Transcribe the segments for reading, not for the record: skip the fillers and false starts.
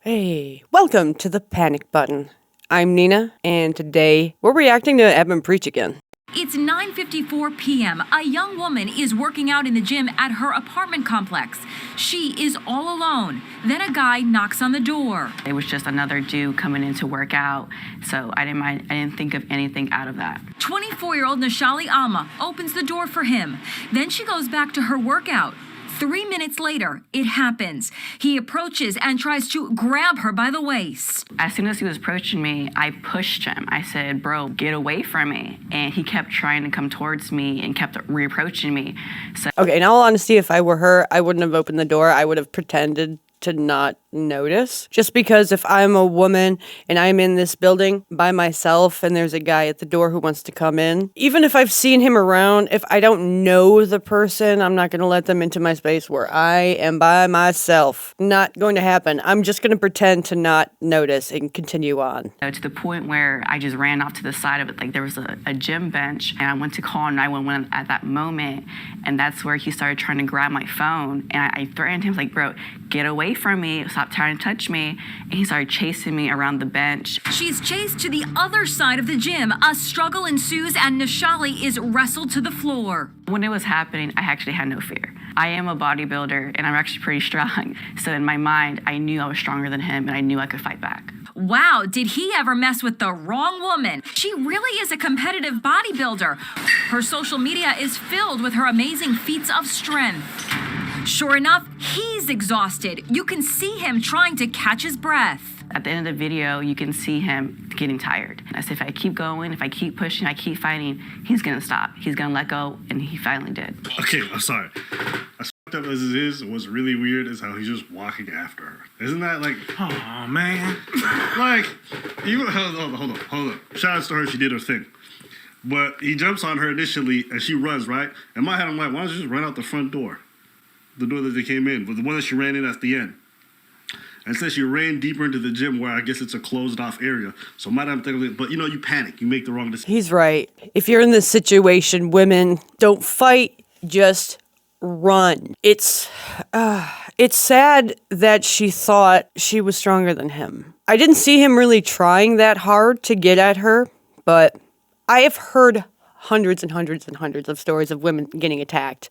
Hey, welcome to the Panic Button. I'm Nina, and today we're reacting to Evan preach again. It's 9:54 p.m. A young woman is working out in the gym at her apartment complex. She is all alone. Then a guy knocks on the door. It was just another dude coming in to work out, so I didn't think of anything out of that. 24-year-old Nishali Alma opens the door for him. Then she goes back to her workout. 3 minutes later, it happens. He approaches and tries to grab her by the waist. As soon as he was approaching me, I pushed him. I said, bro, get away from me. And he kept trying to come towards me and kept reapproaching me. So Okay, in all honesty, if I were her, I wouldn't have opened the door. I would have pretended to not notice. Just because if I'm a woman and I'm in this building by myself and there's a guy at the door who wants to come in, even if I've seen him around, if I don't know the person, I'm not going to let them into my space where I am by myself. Not going to happen. I'm just going to pretend to not notice and continue on. to the point where I just ran off to the side of it. Like there was a gym bench and I went to call 911 at that moment. And that's where he started trying to grab my phone. And I threatened him like, bro, get away from me. Stop trying to touch me. And he started chasing me around the bench. She's chased to the other side of the gym. A struggle ensues and Nishali is wrestled to the floor. When it was happening, I actually had no fear. I am a bodybuilder and I'm actually pretty strong. So in my mind, I knew I was stronger than him and I knew I could fight back. Wow, did he ever mess with the wrong woman? She really is a competitive bodybuilder. Her social media is filled with her amazing feats of strength. Sure enough, he's exhausted. You can see him trying to catch his breath. At the end of the video, you can see him getting tired. I said, if I keep going, if I keep pushing, I keep fighting, he's gonna stop. He's gonna let go, and he finally did. Okay, I'm sorry. As fucked up as it is, what's really weird is how he's just walking after her. Isn't that like, oh man, like, even hold up. Shout out to her, she did her thing. But he jumps on her initially, and she runs, right? In my head, I'm like, why don't you just run out the front door? The door that they came in, but the one that she ran in at the end. And since she ran deeper into the gym where I guess it's a closed off area. So might have thinking, but you know, you panic, you make the wrong decision. He's right. If you're in this situation, women, don't fight, just run. It's sad that she thought she was stronger than him. I didn't see him really trying that hard to get at her, but I have heard hundreds and hundreds and hundreds of stories of women getting attacked.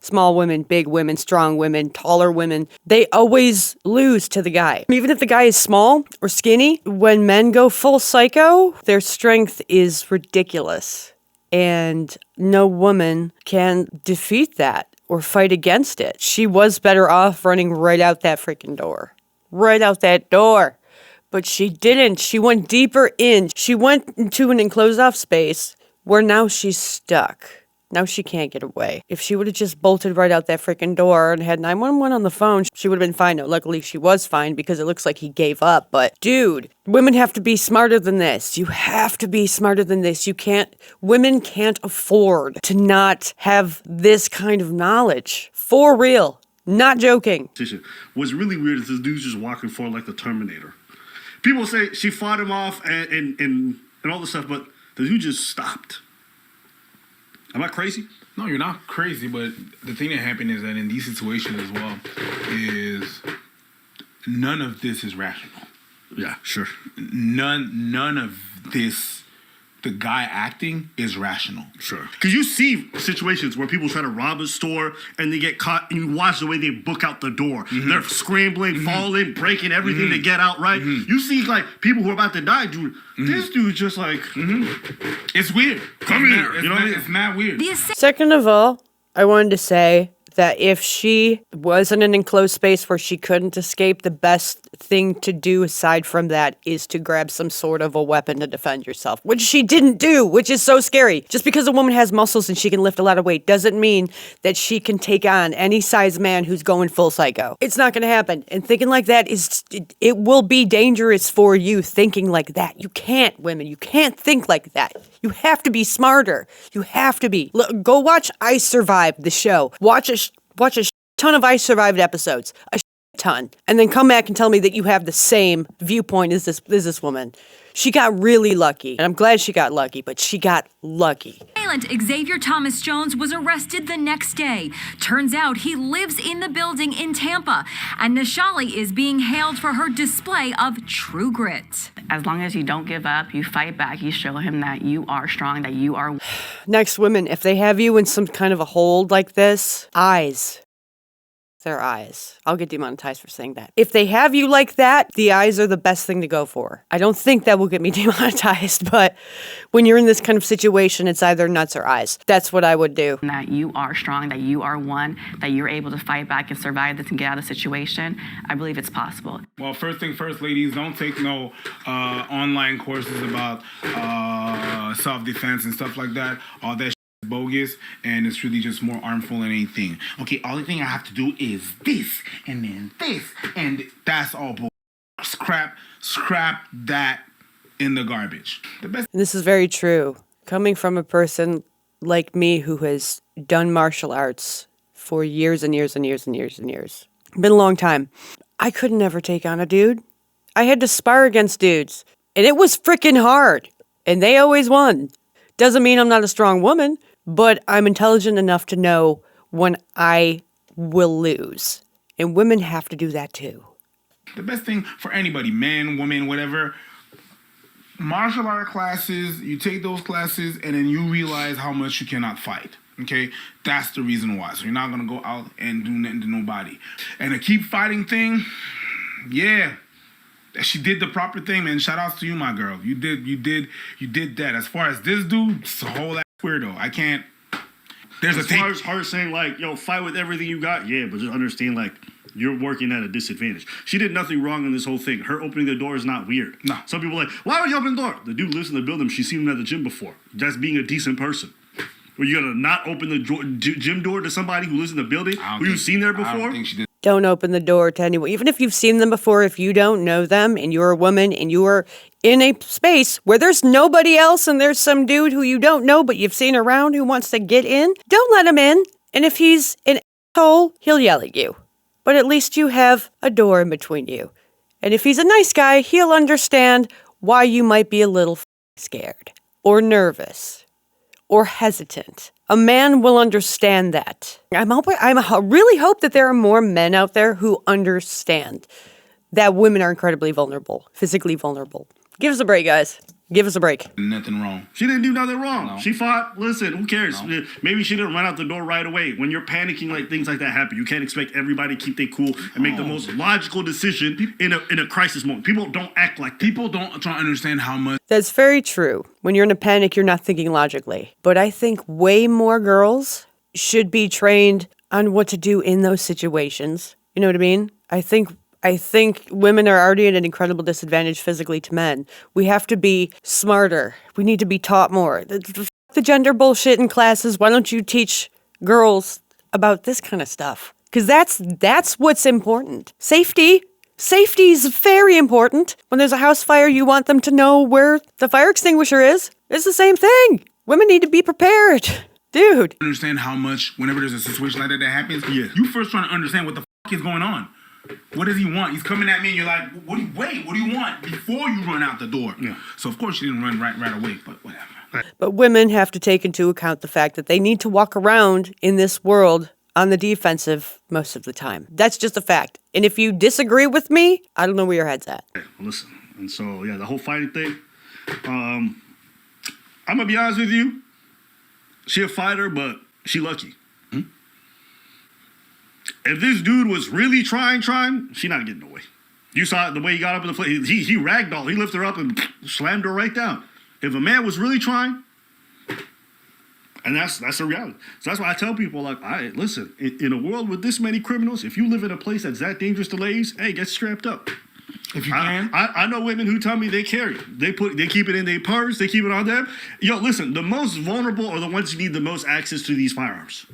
Small women, big women, strong women, taller women, they always lose to the guy. Even if the guy is small or skinny, when men go full psycho, their strength is ridiculous. And no woman can defeat that or fight against it. She was better off running right out that freaking door. Right out that door. But she didn't. She went deeper in. She went into an enclosed off space where now she's stuck. Now she can't get away. If she would have just bolted right out that freaking door and had 911 on the phone, she would have been fine. No, luckily she was fine because it looks like he gave up. But dude, women have to be smarter than this. You have to be smarter than this. Women can't afford to not have this kind of knowledge. For real. Not joking. What's really weird is this dude's just walking forward like the Terminator. People say she fought him off and all this stuff, but the dude just stopped. Am I crazy? No, you're not crazy, but the thing that happened is that in these situations as well, is none of this is rational. Yeah, sure. None of this, the guy acting is rational. Sure. Because you see situations where people try to rob a store and they get caught, and you watch the way they book out the door. Mm-hmm. They're scrambling, falling, breaking everything to get out, right? Mm-hmm. You see, like, people who are about to die, dude. This dude's just like, it's weird. Come here. You know what I mean? It's not weird. Second of all, I wanted to say that if she was in an enclosed space where she couldn't escape, the best thing to do aside from that is to grab some sort of a weapon to defend yourself, which she didn't do, which is so scary. Just because a woman has muscles and she can lift a lot of weight doesn't mean that she can take on any size man who's going full psycho. It's not going to happen. And thinking like that it will be dangerous for you thinking like that. You can't, women. You can't think like that. You have to be smarter. You have to be. Go watch I Survived, the show. Watch a ton of I Survived episodes. Ton, and then come back and tell me that you have the same viewpoint as this woman. She got really lucky, and I'm glad she got lucky, but she got lucky. Hey, assailant, Xavier Thomas Jones, was arrested the next day. Turns out he lives in the building in Tampa, and Nishali is being hailed for her display of true grit. As long as you don't give up, you fight back, you show him that you are strong, that you are... Next, women, if they have you in some kind of a hold like this, eyes. Their eyes. I'll get demonetized for saying that. If they have you like that, the eyes are the best thing to go for. I don't think that will get me demonetized, but when you're in this kind of situation, it's either nuts or eyes. That's what I would do. That you are strong, that you are one, that you're able to fight back and survive this and get out of the situation. I believe it's possible. Well, first thing first, ladies, don't take no online courses about self-defense and stuff like that. All that bogus, and it's really just more harmful than anything. Okay, only thing I have to do is this, and then this, and that's all bull. Scrap that in the garbage. The best. This is very true. Coming from a person like me who has done martial arts for years and years and years and years and years. Been a long time. I could never take on a dude. I had to spar against dudes, and it was freaking hard, and they always won. Doesn't mean I'm not a strong woman, but I'm intelligent enough to know when I will lose. And women have to do that too. The best thing for anybody, man, woman, whatever, martial art classes, you take those classes and then you realize how much you cannot fight. Okay? That's the reason why. So you're not going to go out and do nothing to nobody. And the keep fighting thing, yeah. She did the proper thing, man. Shout outs to you, my girl. You did that. As far as this dude, it's a whole ass weirdo. I can't. There's as far as her saying like, yo, fight with everything you got, yeah, but just understand like you're working at a disadvantage. She did nothing wrong in this whole thing. Her opening the door is not weird. No. Some people are like, why would you open the door? The dude lives in the building. She's seen him at the gym before. That's being a decent person. Were you gonna not open the gym door to somebody who lives in the building who you've seen there before? I don't think she did. Don't open the door to anyone. Even if you've seen them before, if you don't know them and you're a woman and you're in a space where there's nobody else and there's some dude who you don't know but you've seen around who wants to get in, don't let him in. And if he's an asshole, he'll yell at you. But at least you have a door in between you. And if he's a nice guy, he'll understand why you might be a little scared or nervous or hesitant. A man will understand that. I really hope that there are more men out there who understand that women are incredibly vulnerable, physically vulnerable. Give us a break, guys. Give us a break. Nothing wrong. She didn't do nothing wrong. No. She fought. Listen, who cares? No. Maybe she didn't run out the door right away. When you're panicking, like things like that happen. You can't expect everybody to keep their cool and make the most logical decision in a crisis moment. People don't act like that. People don't try to understand how much. That's very true. When you're in a panic, you're not thinking logically. But I think way more girls should be trained on what to do in those situations. You know what I mean? I think women are already at an incredible disadvantage physically to men. We have to be smarter. We need to be taught more. The gender bullshit in classes. Why don't you teach girls about this kind of stuff? Because that's what's important. Safety. Safety is very important. When there's a house fire, you want them to know where the fire extinguisher is. It's the same thing. Women need to be prepared. Dude. Understand how much, whenever there's a situation like that happens, Yeah. you first trying to understand what the is going on. What does he want? He's coming at me and you're like, what do you want? Before you run out the door. Yeah. So of course you didn't run right away, but whatever. But women have to take into account the fact that they need to walk around in this world on the defensive most of the time. That's just a fact. And if you disagree with me, I don't know where your head's at. Okay, listen. And so, yeah, the whole fighting thing. I'm going to be honest with you. She a fighter, but she lucky. If this dude was really trying, she not getting away. You saw the way he got up in the fight. He ragdolled. He lifted her up and slammed her right down. If a man was really trying, and that's the reality. So that's why I tell people, like, all right, listen, in a world with this many criminals, if you live in a place that's that dangerous to ladies, hey, get strapped up. If you can. I know women who tell me they carry it. They keep it in their purse. They keep it on them. Yo, listen, the most vulnerable are the ones who need the most access to these firearms.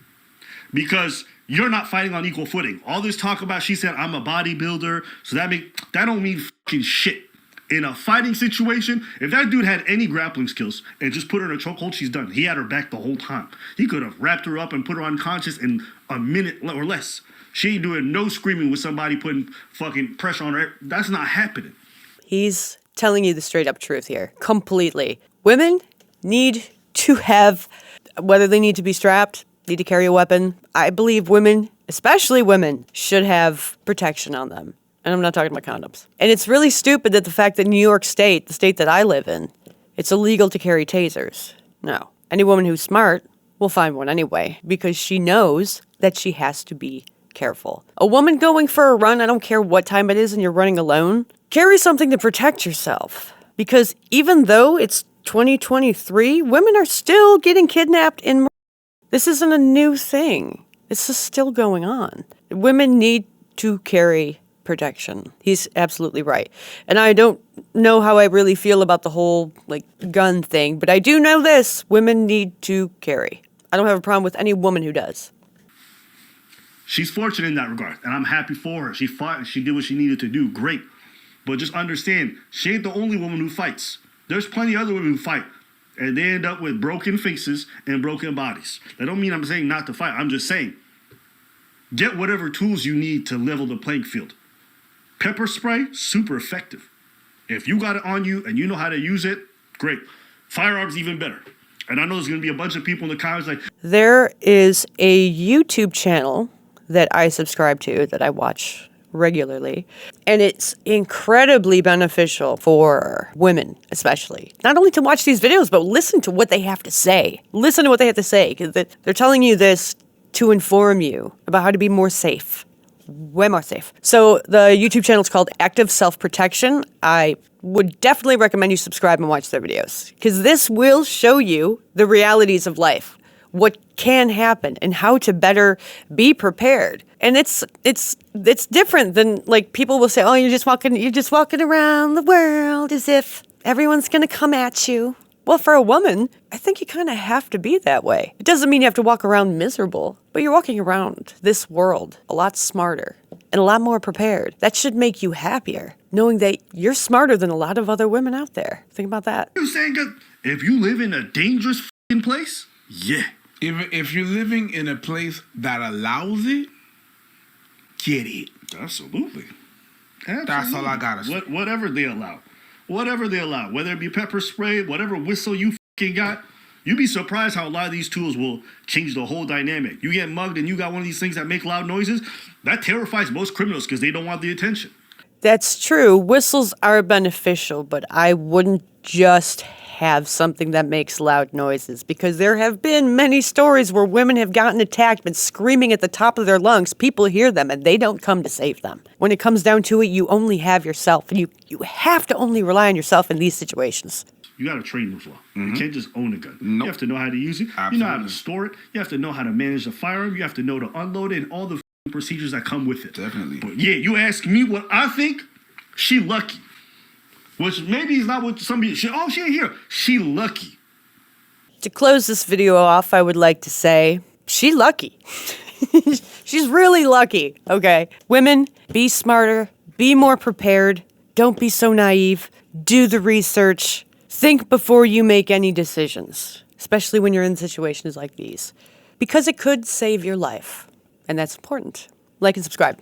Because you're not fighting on equal footing. All this talk about, she said, I'm a bodybuilder, so that don't mean fucking shit. In a fighting situation, if that dude had any grappling skills and just put her in a chokehold, she's done. He had her back the whole time. He could have wrapped her up and put her unconscious in a minute or less. She ain't doing no screaming with somebody putting fucking pressure on her. That's not happening. He's telling you the straight up truth here. Completely. Women need to have whether they need to be strapped, need to carry a weapon. I believe women, especially women, should have protection on them. And I'm not talking about condoms. And it's really stupid that the fact that New York State, the state that I live in, it's illegal to carry tasers. No. Any woman who's smart will find one anyway, because she knows that she has to be careful. A woman going for a run, I don't care what time it is and you're running alone, carry something to protect yourself. Because even though it's 2023, women are still getting kidnapped in murder. This isn't a new thing. This is still going on. Women need to carry protection. He's absolutely right. And I don't know how I really feel about the whole gun thing, but I do know this: women need to carry. I don't have a problem with any woman who does. She's fortunate in that regard, and I'm happy for her. She fought and she did what she needed to do. Great. But just understand, she ain't the only woman who fights. There's plenty of other women who fight, and they end up with broken faces and broken bodies. That don't mean I'm saying not to fight. I'm just saying, get whatever tools you need to level the playing field. Pepper spray, super effective. If you got it on you and you know how to use it, great. Firearms, even better. And I know there's going to be a bunch of people in the comments like... There is a YouTube channel that I subscribe to, that I watch regularly, and it's incredibly beneficial for women, especially. Not only to watch these videos, but listen to what they have to say. Listen to what they have to say, because they're telling you this to inform you about how to be more safe. Way more safe. So the YouTube channel is called Active Self-Protection. I would definitely recommend you subscribe and watch their videos, because this will show you the realities of life, what can happen, and how to better be prepared. And it's different than people will say, oh, you're just walking around the world as if everyone's going to come at you. Well, for a woman, I think you kind of have to be that way. It doesn't mean you have to walk around miserable, but you're walking around this world a lot smarter and a lot more prepared. That should make you happier, knowing that you're smarter than a lot of other women out there. Think about that. You saying if you live in a dangerous place, yeah. If you're living in a place that allows it, get it. Absolutely. That's all I gotta say. Whatever they allow. Whatever they allow, whether it be pepper spray, whatever whistle you got, you'd be surprised how a lot of these tools will change the whole dynamic. You get mugged and you got one of these things that make loud noises, that terrifies most criminals because they don't want the attention. That's true. Whistles are beneficial, but I wouldn't just have something that makes loud noises, because there have been many stories where women have gotten attacked, been screaming at the top of their lungs. People hear them and they don't come to save them. When it comes down to it, you only have yourself, and you have to only rely on yourself in these situations. You got to train this well. You can't just own a gun. Nope. You have to know how to use it. Absolutely. You know how to store it. You have to know how to manage the firearm. You have to know to unload it and all the procedures that come with it. Definitely. But yeah, you ask me what I think, she lucky. Which maybe is not what some people... she ain't here. She lucky. To close this video off, I would like to say, she lucky. She's really lucky, okay? Women, be smarter, be more prepared, don't be so naive, do the research, think before you make any decisions, especially when you're in situations like these, because it could save your life, and that's important. Like and subscribe.